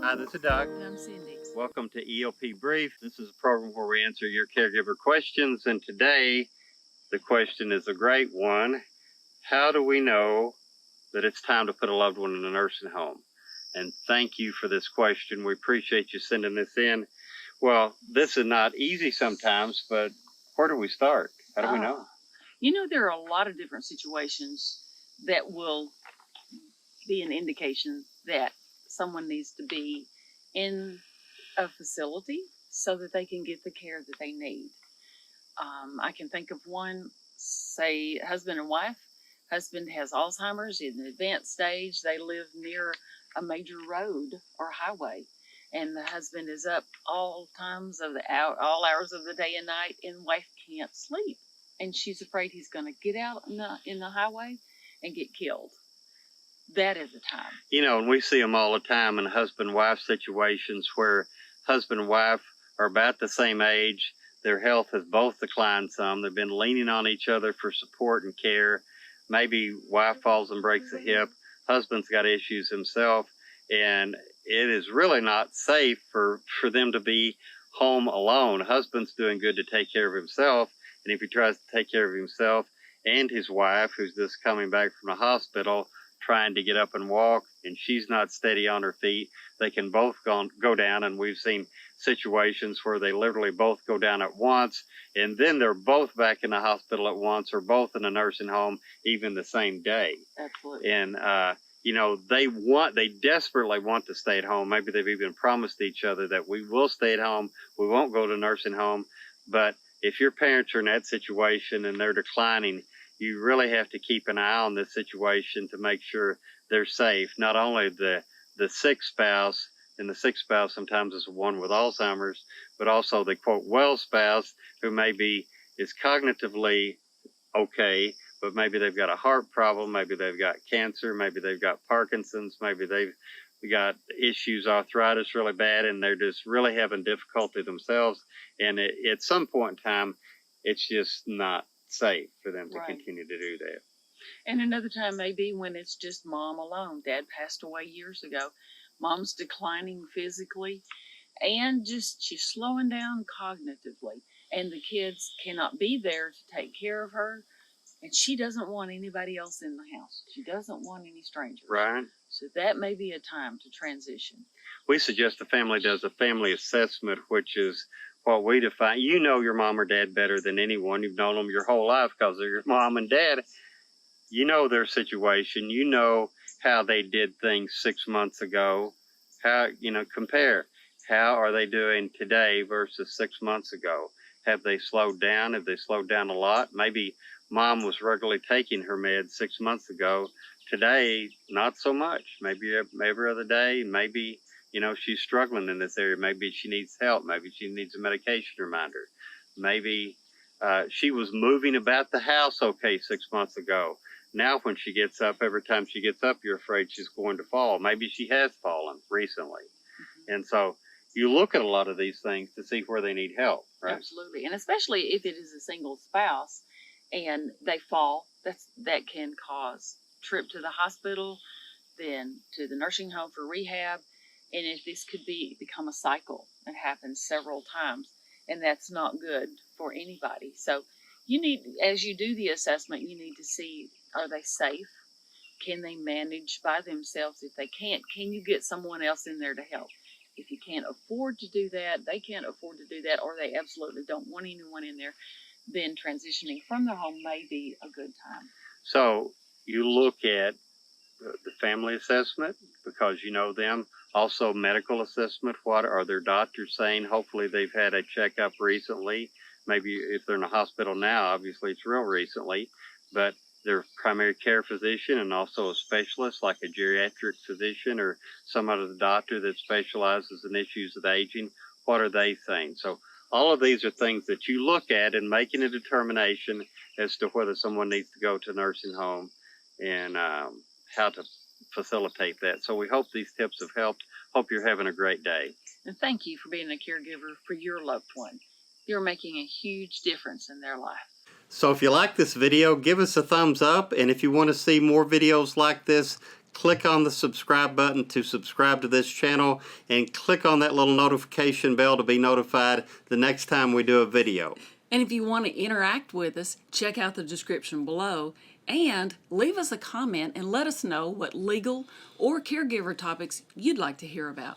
Hi, this is Doug. And I'm Cindy. Welcome to EOP Brief. This is a program where we answer your caregiver questions, and today the question is a great one. How do we know that it's time to put a loved one in a nursing home? And thank you for this question. We appreciate you sending this in. Well, this is not easy sometimes, but where do we start? How do we know? You know, there are a lot of different situations that will be an indication that someone needs to be in a facility so that they can get the care that they need. I can think of one, say husband and wife. Husband has Alzheimer's in the advanced stage. They live near a major road or highway, and the husband is up all times of all hours of the day and night, and wife can't sleep, and she's afraid he's going to get out in the highway and get killed. That is the time. You know, and we see them all the time in husband-wife situations where husband and wife are about the same age. Their health has both declined some. They've been leaning on each other for support and care. Maybe wife falls and breaks a hip. Husband's got issues himself. And it is really not safe for them to be home alone. Husband's doing good to take care of himself. And if he tries to take care of himself and his wife, who's just coming back from the hospital, trying to get up and walk, and she's not steady on her feet, they can both go down. And we've seen situations where they literally both go down at once, and then they're both back in the hospital at once, or both in a nursing home even the same day. Absolutely. And you know, they desperately want to stay at home. Maybe they've even promised each other that we will stay at home, we won't go to nursing home. But if your parents are in that situation and they're declining, you really have to keep an eye on this situation to make sure they're safe. Not only the sick spouse, and the sick spouse sometimes is one with Alzheimer's, but also the quote well spouse who maybe is cognitively okay, but maybe they've got a heart problem, maybe they've got cancer, maybe they've got Parkinson's, maybe they've got issues, arthritis really bad, and they're just really having difficulty themselves. And at some point in time, it's just not safe for them to continue to do that. And another time maybe when it's just mom alone. Dad passed away years ago. Mom's declining physically and she's slowing down cognitively, and the kids cannot be there to take care of her, and she doesn't want anybody else in the house. She doesn't want any strangers. Right. So that may be a time to transition. We suggest the family does a family assessment, which is what we define. You know your mom or dad better than anyone. You've known them your whole life because they're your mom and dad. You know their situation. You know how they did things 6 months ago. How, compare. How are they doing today versus 6 months ago? Have they slowed down? Have they slowed down a lot? Maybe mom was regularly taking her meds 6 months ago. Today, not so much. Maybe every other day. Maybe, she's struggling in this area. Maybe she needs help. Maybe she needs a medication reminder. Maybe she was moving about the house okay 6 months ago. Now when she gets up, every time she gets up, you're afraid she's going to fall. Maybe she has fallen recently. Mm-hmm. And so you look at a lot of these things to see where they need help, right? Absolutely. And especially if it is a single spouse and they fall, that can cause trip to the hospital, then to the nursing home for rehab. And if this could become a cycle, it happens several times, and that's not good for anybody. So you need, as you do the assessment, you need to see, are they safe? Can they manage by themselves? If they can't, can you get someone else in there to help? If you can't afford to do that, they can't afford to do that, or they absolutely don't want anyone in there, then transitioning from their home may be a good time. So you look at the family assessment because you know them. Also medical assessment. What are their doctors saying? Hopefully they've had a checkup recently. Maybe if they're in a hospital now, obviously it's real recently, but their primary care physician and also a specialist like a geriatric physician or some other doctor that specializes in issues of aging. What are they saying? So all of these are things that you look at in making a determination as to whether someone needs to go to a nursing home and how to facilitate that. So we hope these tips have helped. Hope you're having a great day. And thank you for being a caregiver for your loved one. You're making a huge difference in their life. So if you like this video, give us a thumbs up. And if you want to see more videos like this, click on the subscribe button to subscribe to this channel, and click on that little notification bell to be notified the next time we do a video. And if you want to interact with us, check out the description below and leave us a comment and let us know what legal or caregiver topics you'd like to hear about.